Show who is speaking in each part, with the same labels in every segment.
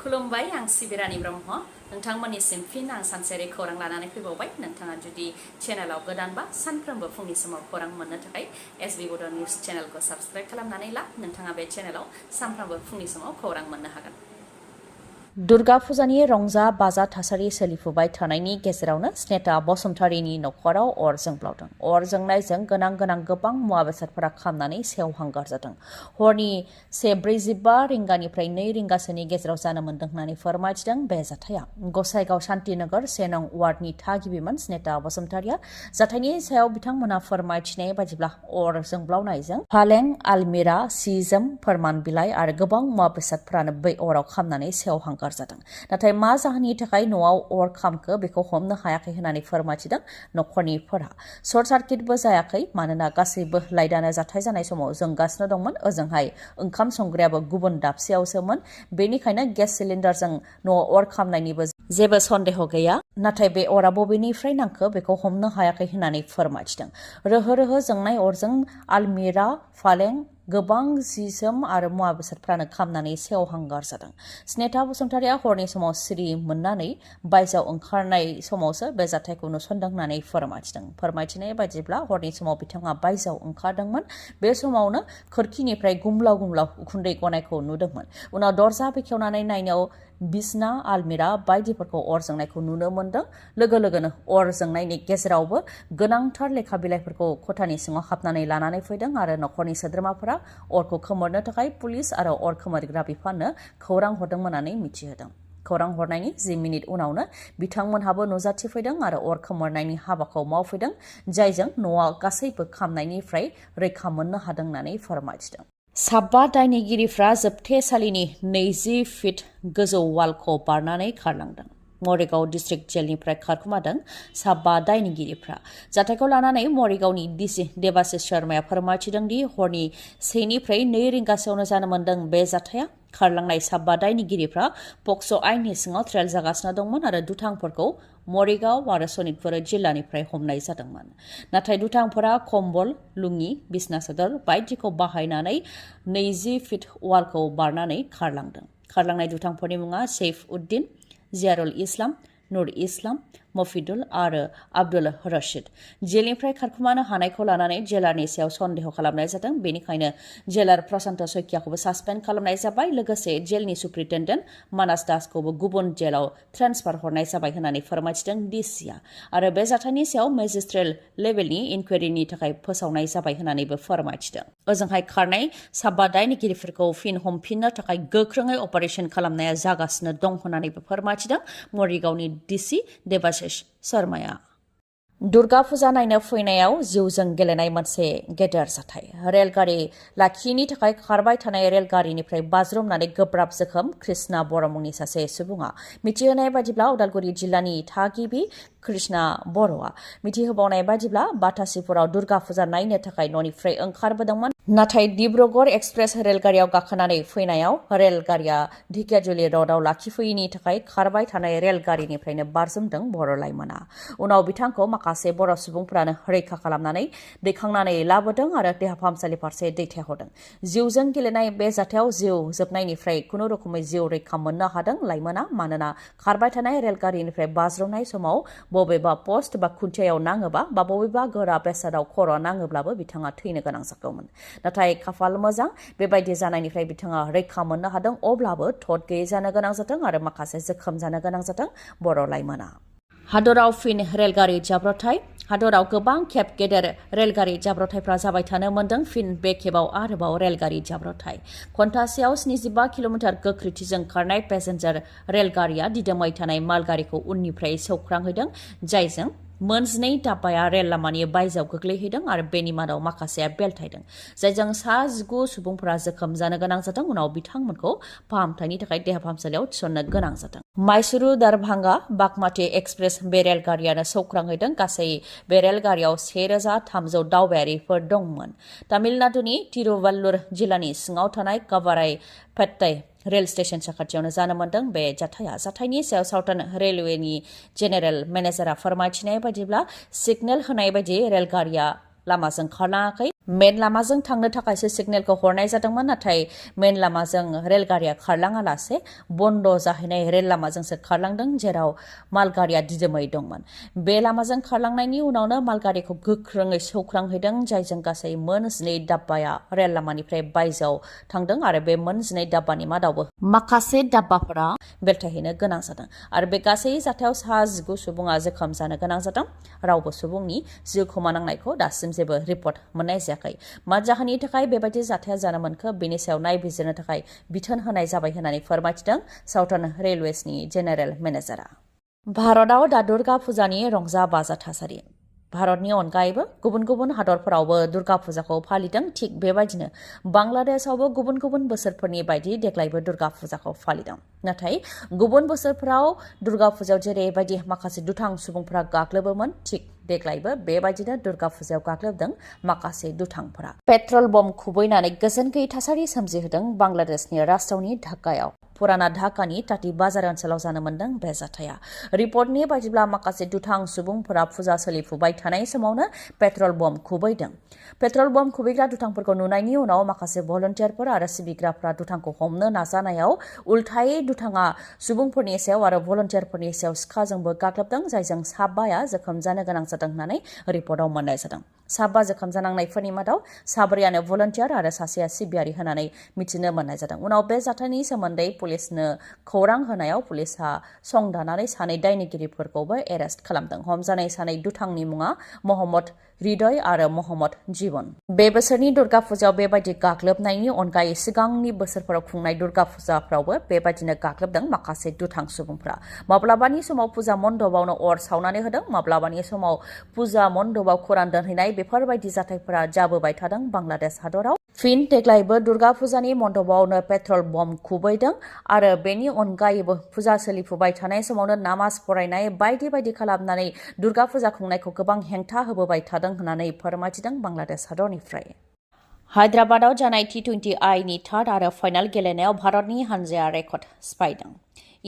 Speaker 1: खुलुमबाय आं सिबि रानी ब्रह्म नोंथांमोननिसिम फिन आं सानसेयारि खौरां लानानै फैबावबाय नोंथाङा जुदि चेनेलाव गोदानबा सानफ्रोमबो फुंनि समाव खौरां मोननो थाखाय एसबि बड' निउज चेनेलखौ साबस्क्राइब खालामनानै ला नोंथाङा बे चेनेलाव सानफ्रोमबो फुंनि समाव खौरां मोननो हागोन। दुर्गा फुजानि रंजा बाजा थासारि सोलिफुबाय थानायनि गेजेरावनो स्नेता बसुमतारीनि नखराव अर जोंब्लावदों। अर जोंनायजों गोनां गोबां मुवा बेसादफोरा खामनानै सेवहांगार जादों। हरनि 1:45 रिंगानिफ्राय 2 रिंगासोनि गेजेराव जानो मोन्दों होननानै फोरमायथिदों बे जाथाया। गसाइगाव शान्तिनगर 1 नं वार्डनि थागिबिमोन स्नेता बसुमतारीया। जाथायनि सायाव बिथांमोनहा फोरमायथिनाय बायदिब्ला अर जोंब्लावनायजों फालें, आलमिरा, सि-जोम, फोरमान बिलाइ आरो गोबां मुवा बेसादफोरानो बै अराव खामनानै सेवहांगार जादों। नाथाय मा जाहोननि थाखाय न'आव अर खामखो बेखौ हमनो हायाखै होननानै फोरमायथिदों नखरनिफोरा। सर्ट सार्किटबो जायाखै मानोना गासैबो लाइटानो जाथाय जानाय समाव जोंगासिनो दंमोन। ओजोंहाय ओंखाम संग्रायाबो गुबुन दाबसेयावसोमोन। बेनिखायनो गेस सिलिन्डारजों न'आव अर खामनायनिबो जेबो सन्देह गैया। नाथाय बे अरा बबेनिफ्राय नांखो बेखौ हमनो हायाखै होननानै फोरमायथिदों। रोहो रोहो जोंनाय अरजों आलमिरा, फालें, गोबां जि-जोम आरो मुवा बेसादफ्रानो खामनानै सेवहांगार जादों। स्नेता बसुमतारीया हरनि समाव सिरि मोननानै बायजोआव ओंखारनाय समावसो बे जाथायखौ नुसनदों होननानै फोरमायथिदों। फोरमायथिनाय बायदिब्ला हरनि समाव बिथाङा बायजोआव ओंखारदोंमोन। बे समावनो खोरखिनिफ्राय गुमलाव उखुन्दै गनायखौ नुदोंमोन। उनाव दरजा बेखेवनानै नायनायाव बिसना, आलमिरा बायदिफोरखौ अर जोंनायखौ नुनो मोन्दों। लोगोनो अर जोंनायनि गेजेरावबो गोनांथार लेखा बिलाइफोरखौ खथानि सिङाव हाबनानै लानानै फैदों आरो नखरनि सोद्रोमाफोरा अरखौ खोमोरनो थाखाय पुलिस आरो अर खोमोरग्रा बिफाननो खौरां हरदोंमोन होननानै मिथिहोदों। खौरां हरनायनि 10 मिनिट उनावनो बिथांमोनहाबो नुजाथिफैदों आरो अर खोमोरनायनि हाबाखौ मावफैदों, जायजों न'आ गासैबो खामनायनिफ्राय रैखा मोननो हादों होननानै फोरमायथिदों। साबा दायनिगिरिफ्रा जोबथेसालिनि 20 फिट गोजौ वालखौ बारनानै खारलांदों। मरिगाव डिस्ट्रिक्ट जेलनिफ्राय खारखोमादों साबा दायनिगिरिफ्रा। जाथायखौ लानानै मरिगावनि डिसि देबाशिष शर्माया फोरमायथिदों दि हरनि 1 निफ्राय 2 रिंगासोआवनो जानो मोन्दों बे जाथाया। खारलांनाय साबा दायनिगिरिफ्रा पक्स' आइननि सिङाव ट्रायल जागासिनो दंमोन आरो दुथांफोरखौ मरिगाव आरो सनितपुर जिल्लानिफ्राय हमनाय जादोंमोन। नाथाय दुथांफोरा कम्बल, लुङि, बिसना सादर बायदिखौ बाहायनानै 20 फिट वालखौ बारनानै खारलांदों। खारलांनाय दुथांफोरनि मुङा सैफ उद्दिन, जियारुल इस्लाम, नुर इस्लाम, मफिदुल आरो आब्दुल रशिद। जेलनिफ्राय खारखोमानो हानायखौ लानानै जेलारनि सायाव सन्देह खालामनाय जादों। बेनिखायनो जेलार प्रशान्त सैकियाखौबो सासपेन्ड खालामनाय जाबाय। लोगोसे जेलनि सुप्रिन्टेन्डेन्ट मानास दासखौबो गुबुन जेलाव ट्रेन्सफार हरनाय जाबाय होननानै फोरमायथिदों डिसिआ। आरो बे जाथायनि सायाव मेजिस्ट्रेट लेभेलनि इनकुवेरिनि थाखाय फोसावनाय जाबाय होननानैबो फोरमायथिदों। ओजोंहाय खारनाय साबा दायनिगिरिफोरखौ फिन हमफिननो थाखाय गोख्रोङै अपारेशन खालामनाया जागासिनो दं होननानैबो फोरमायथिदों मरिगावनि डिसि देबाशिष शर्माया। दुर्गा फुजा नायनो फैनायाव जिउजों गेलेनाय मोनसे गेदेर जाथाय। रेलगारि लाखियैनि थाखाय खारबाय थानाय रेलगारिनिफ्राय बाज्रुमनानै गोब्राब जोखोम कृष्णा बर' मुंनि सासे सुबुङा। मिथिहोनाय बायदिब्ला उदालगुरि जिल्लानि थागिबि कृष्णा बर'आ। मिथिहोबावनाय बायदिब्ला बाथासिपुराव दुर्गा फुजा नायनो थाखाय न'निफ्राय ओंखारबोदोंमोन। नाथाय डिब्रुगड़ एक्सप्रेस रेलगारियाव गाखोनानै फैनायाव रेलगारिया ढेकियाजुलि र'डआव लाखिफैयैनि थाखाय खारबाय थानाय रेलगारिनिफ्रायनो बारजुमदों बर' लाइमोना। उनाव बिथांखौ माखासे बर' सुबुंफ्रानो रैखा खालामनानै दैखांनानै लाबोदों आरो देहा फाहामसालि फारसे दैथायहरदों। जिउजों गेलेनाय बे जाथायाव जिउ जोबनायनिफ्राय खुनु रोखोमै जिउ रैखा मोननो हादों लाइमोना। मानोना खारबाय थानाय रेलगारिनिफ्राय बाज्रुमनाय समाव बबेबा पस्ट बा खुन्थियायाव नाङोबा बा बबेबा गोरा बेसादाव खर' नाङोब्लाबो बिथाङा थैनो गोनां जागौमोन। नाथाय खाफाल मोजां बेबायदि जानायनिफ्राय बिथाङा रैखा मोननो हादों। अब्लाबो थद गैयै जानो गोनां जादों आरो माखासे जोखोम जानो गोनां जादों बर' लाइमोना। हादराव फिन रेलगारि जाब्रबथाय। हादराव गोबां खेब गेदेर रेलगारि जाब्रबथायफ्रा जाबाय थानो मोन्दों। फिन बे खेबाव आरोबाव रेलगारि जाब्रबथाय। घन्टासेयाव 75 किल'मिटार गोख्रैथिजों खारनाय पेसेन्जार रेलगारिया दिदोमै थानाय मालगारिखौ उननिफ्राय सौख्रांहैदों, जायजों मोन 2 दाब्बाया रेल लामानि बायजोआव गोग्लैहैदों आरो बेनि मादाव माखासेया बेलथायदों, जायजों सा 19 सुबुंफोरा जोखोम जानो गोनां जादों। उनाव बिथांमोनखौ फाहामथायनि थाखाय देहा फाहामसालियाव थिसननो गोनां जादों। माइसुरु दारभांगा बागमाति एक्सप्रेस बे रेलगारियानो सौख्रांहैदों। गासै बे रेलगारियाव 1300 दावबायारिफोर दंमोन। तामिलनाडुनि तिरुवल्लुर जिल्लानि सिङाव थानाय कावाराय पेट्टाय रेल स्टेशन साखाथियावनो जानो मोन्दों बे जाथाया। जाथायनि सायाव साउथार्न रेलवेनि जेनेरेल मेनेजारआ फोरमायथिनाय बायदिब्ला सिगनेल होनाय बायदि रेलगारिया लामाजों खारलाङाखै। मेन लामाजों थांनो थाखायसो सिगनेलखौ हरनाय जादोंमोन नाथाय मेन लामाजों रेलगारिया खारलाङालासे बन्द जाहैनाय रेल लामाजोंसो खारलांदों जेराव मालगारिया दिदोमै दंमोन बे लामाजों खारलांनायनि उनावनो मालगारिखौ गोख्रोङै सौख्रांहैदों जायजों गासै मोन 12 दाब्बाया रेल लामानिफ्राय बायजोआव थांदों आरो बे मोन 12 दाब्बानि मादावबो माखासे दाब्बाफोरा बेलथायहैनो गोनां जादों आरो बे गासै जाथायाव 19 सुबुङा जोखोम जानो गोनां जादों रावबो सुबुंनि जिउ खोमानांनायखौ दासिम जेबो रिपर्ट मोननाय जायाखै मा जाहोननि थाखाय बेबायदि जाथाया जानो मोनखो बेनि सायाव नायबिजिरनो थाखाय बिथोन होनाय जाबाय होननानै फोरमायथिदों साउथार्न रेलवेसनि जेनेरेल मेनेजारा भारतआव दा दुर्गा फुजानि रंजा बाजा थासारि भारतनि अनगायैबो गुबुन गुबुन हादरफोरावबो दुर्गा फुजाखौ फालिदों थिग बेबायदिनो बांलादेशआवबो गुबुन गुबुन बोसोरफोरनि बायदि देग्लायबो दुर्गा फुजाखौ फालिदों नाथाय गुबुन बोसोरफोराव दुर्गा फुजायाव जेरैबायदि माखासे दुथां सुबुंफोरा गाग्लोबोमोन थिग देग्लायबो बेबायदिनो दुर्गा फुजायाव गाग्लोबदों माखासे दुथांफोरा पेट्रल बम खुबैनानै गोजोन गैयै थासारि सोमजिहोदों बांलादेशनि राजथावनि ढाकायाव पुराना ढाकानि टाटी बाजार ओनसोलाव जानो मोनदों बे जाथाया रिपर्टनि बायदिब्ला माखासे दुथां सुबुंफोरा फुजा सोलिफुबाय थानाय समावनो पेट्रल बम खुबैदों पेट्रल बम खुबैग्रा दुथांफोरखौ नुनायनि उनाव माखासे भलन्टियारफोर आरो सिबिग्राफोरा दुथांखौ हमनो नाजानायाव उल्थायै दुथाङा सुबुंफोरनि सायाव आरो भलन्टियारफोरनि सायाव सिखाजोंबो गाग्लोबदों जायजों साबाया जोखोम जानो गोनां जादों होननानै रिपर्टआव मोननाय जादों साबा जोखोम जानांनायफोरनि मादाव साब्रैयानो भलन्टियार आरो सासेया सिबियारि होननानै मिथिनो मोननाय जादों उनाव बे जाथायनि सोमोन्दै पुलिसनो खौरां होनायाव पुलिसआ संदानानै सानै दायनिगिरिफोरखौबो एरेस्ट खालामदों हमजानाय सानै दुथांनि मुङा मोहम्मद हृदय आरो मोहम्मद जीवन बे बोसोरनि दुर्गा फुजायाव बेबायदि गाग्लोबनायनि अनगायै सिगांनि बोसोरफोराव खुंनाय दुर्गा फुजाफ्रावबो बेबायदिनो गाग्लोबदों माखासे दुथां सुबुंफोरा माब्लाबानि समाव फुजा मण्डपावनो अर सावनानै होदों माब्लाबानि समाव फुजा मण्डपाव खौरां दोनहैनाय बेफोरबायदि जाथायफोरा जाबोबाय थादों बांलादेश हादराव फिन देग्लायबो दुर्गा फुजानि मण्डपावनो पेट्रल बम खुबैदों आरो बेनि अनगायैबो फुजा सोलिफुबाय थानाय समावनो नामाज फरायनाय बायदि बायदि खालामनानै दुर्गा फुजा खुंनायखौ गोबां हेंथा होबोबाय थादों होननानै फोरमायथिदों बांलादेश हादरनिफ्राय हायद्राबादाव जानाय T20I नि थार्ड आरो फाइनाल गेलेनायाव भारतनि हानजाया रेकर्ड सिफायदों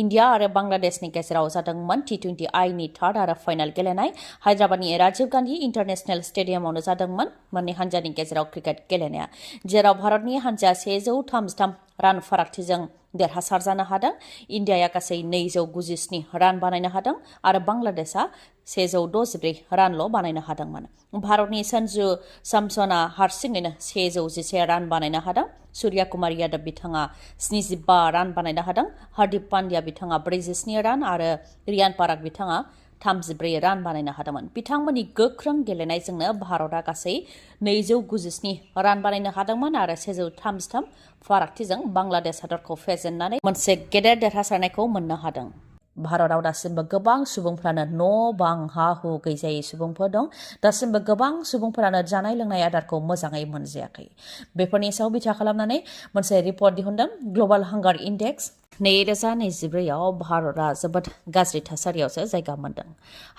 Speaker 1: इन्डिया आरो बांलादेशनि गेजेराव जादोंमोन T20I नि थार्ड आरो फाइनाल गेलेनाय हायद्राबादनि राजीव गान्धी इन्टारनेशनेल स्टेडियामावनो जादोंमोन मोननै हानजानि गेजेराव क्रिकेट गेलेनाया जेराव भारतनि हानजाया 133 रान फारागथिजों देरहासार जानो हादों इन्डियाया गासै 297 रान बानायनो हादों आरो बांलादेशआ 164 रानल' बानायनो हादोंमोन भारतनि सन्जु सामसनआ हारसिङैनो 111 रान बानायनो हादों सूर्या कुमार यादव बिथाङा 75 रान बानायनो हादों हार्दिक पान्ड्या बिथाङा 47 रान आरो रियान पाराग बिथाङा 34 रान बानायनो हादोंमोन बिथांमोननि गोख्रों गेलेनायजोंनो भारतआ गासै 297 रान बानायनो हादोंमोन आरो 133 फारागथिजों बांलादेश हादरखौ फेजेननानै मोनसे गेदेर देरहासारनायखौ मोननो हादों भारतआव दासिमबो गोबां सुबुंफोरानो न' बां हा हु गैजायै सुबुंफोर दं दासिमबो गोबां सुबुंफोरानो जानाय लोंनाय आदारखौ मोजाङै मोनजायाखै बेफोरनि सायाव बिथा खालामनानै मोनसे रिपर्ट दिहुनदों ग्ल'बाल हांगार इन्डेक्स 2024 आव भारतआ जोबोद गाज्रि थासारियावसो जायगा मोनदों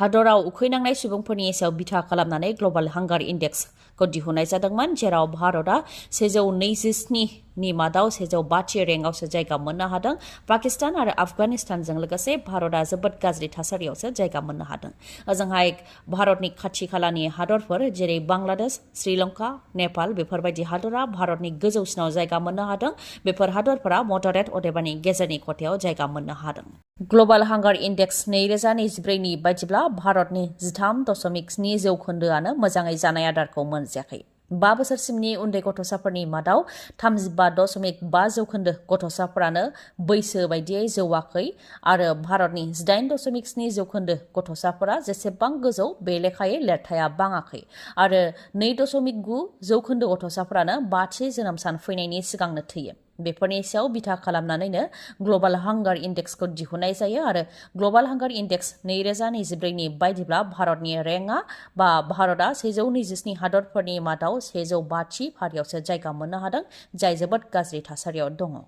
Speaker 1: हादराव उखैनांनाय सुबुंफोरनि सायाव बिथा खालामनानै ग्ल'बाल हांगार इन्डेक्सखौ दिहुननाय जादोंमोन जेराव भारतआ 127 नि मादाव 105 रेंकआवसो जायगा मोननो हादों पाकिस्तान आरो आफगानिस्तानजों लोगोसे भारतआ जोबोद गाज्रि थासारियावसो जायगा मोननो हादों ओजोंहाय भारतनि खाथि खालानि हादरफोर जेरै बांलादेश श्रीलंका नेपाल बेफोरबायदि हादरा भारतनि गोजौसिनाव जायगा मोननो हादों बेफोर हादरफोरा मदारेट अदेबानि गेजेरनि खथायाव जायगा मोननो हादों ग्ल'बाल हांगार इन्डेक्स 2024 नि बायदिब्ला भारतनि 13.7 जौखोन्दोआनो मोजाङै जानाय आदारखौ मोनजायाखै 5 बोसोरसिमनि उन्दै गथ'साफोरनि मादाव 35.5 जौखोन्दो गथ'साफोरानो बैसो बायदियै जौवाखै आरो भारतनि 18.7 जौखोन्दो गथ'साफोरा जेसेबां गोजौ बे लेखायै लिरथाया बाङाखै आरो 2.9 जौखोन्दो गथ'साफोरानो 5थि जोनोम सान फैनायनि सिगांनो थैयो बेफोरनि सायाव बिथा खालामनानैनो ग्ल'बाल हांगार इन्डेक्सखौ दिहुननाय जायो आरो ग्ल'बाल हांगार इन्डेक्स 2024 नि बायदिब्ला भारतनि रेंकआ बा भारतआ 127 हादरफोरनि मादाव 105थि फारियावसो जायगा मोननो हादों जाय जोबोद गाज्रि थासारियाव दङ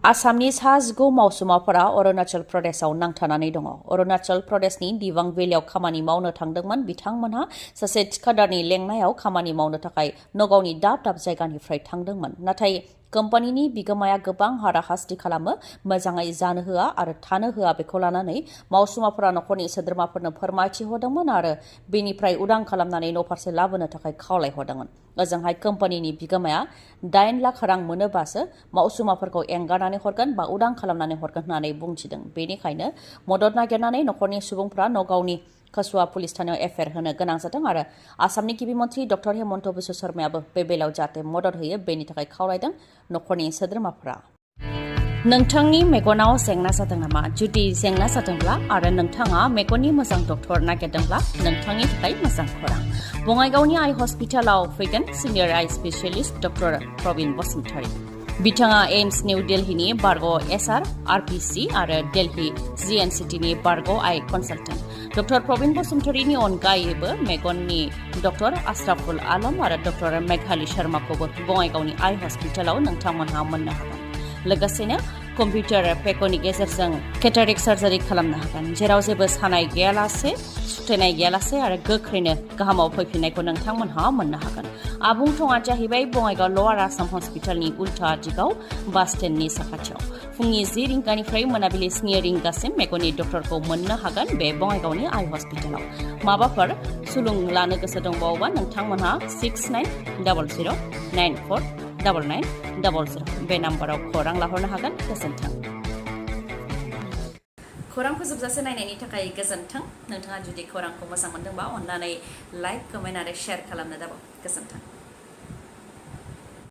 Speaker 1: आसामनि 19 मावसुमाफोरा अरुणाचल प्रदेशआव नांथानानै दङ अरुणाचल प्रदेशनि दिबां भेलियाव खामानि मावनो थांदोंमोन बिथांमोनहा सासे थिखादारनि लेंनायाव खामानि मावनो थाखाय नगावनि दाब दाब जायगानिफ्राय थांदोंमोन नाथाय कम्पानिनि बिगोमाया गोबां हाराहास्ति खालामो, मोजाङै जानो होआ आरो थानो होआ बेखौ लानानै मावसुमाफोरा नखरनि सोद्रोमाफोरनो फोरमायथि हरदोंमोन आरो बेनिफ्राय उदां खालामनानै न'फारसे लाबोनो थाखाय खावलायहरदोंमोन। ओजोंहाय कम्पानिनि बिगोमाया 8 लाख रां मोनोबासो मावसुमाफोरखौ एंगारनानै हरगोन बा उदां खालामनानै हरगोन होननानै बुंथिदों। बेनिखायनो मदद नागिरनानै नखरनि सुबुंफ्रा नगावनि कसुवा पुलिस थानायाव एफआइआर होनो गोनां जादों आरो आसामनि गिबि मन्थ्रि डक्टर हेमन्त बिश्व शर्मायाबो बे बेलायाव जाहाथे मदद होयो बेनि थाखाय खावलायदों नखरनि सोद्रोमाफोरा। नोंथांनि मेगनाव जेंना जादों नामा? जुदि जेंना जादोंब्ला आरो नोंथाङा मेगननि मोजां डक्टर नागिरदोंब्ला नोंथांनि थाखाय मोजां खौरां। बङाइगावनि आइ हस्पिटालाव फैगोन सिनियर आइ स्पेशलिस्ट डक्टर प्रबिन बसुमतारी। बिथाङा एम्स निउ दिल्लीनि बारग' एसआर आरपिसि आरो दिल्ली जिएनसिटिनि बारग' आइ कनसालटेन्ट। डक्टर प्रबिन बसुमतारीनि अनगायैबो मेगननि डक्टर आशराफुल आलम आरो डक्टर मेघाली शर्माखौबो बङाइगावनि आइ हस्पिटालाव नोंथांमोनहा मोननो हागोन। लोगोसेनो कम्पिउटार पेकनि गेजेरजों केटारेक्ट सार्जारि खालामनो हागोन, जेराव जेबो सानाय गैयालासे, सुथेनाय गैयालासे आरो गोख्रैनो गाहामाव फैफिननायखौ नोंथांमोनहा मोननो हागोन। आबुं थङा जाहैबाय बङाइगाव लवार आसाम हस्पिटालनि उल्था दिगाव बास स्टेन्डनि साखाथियाव। फुंनि 10 रिंगानिफ्राय मोनाबिलि 7 रिंगासिम मेगननि डक्टरखौ मोननो हागोन बे बङाइगावनि आइ हस्पिटालाव। माबाफोर सुलुं लानो गोसो दंबावोबा नोंथांमोनहा 6900949900 बे नाम्बाराव खौरां लाहरनो हागोन। गोजोन्थों। खौरां फोजोबजासे नायनायनि थाखाय गोजोन्थों। नोंथाङा जुदि खौरांखौ मोजां मोनदोंबा अन्नानै लाइक, कमेन्ट आरो शेयार खालामनो दाबाव। गोजोन्थों।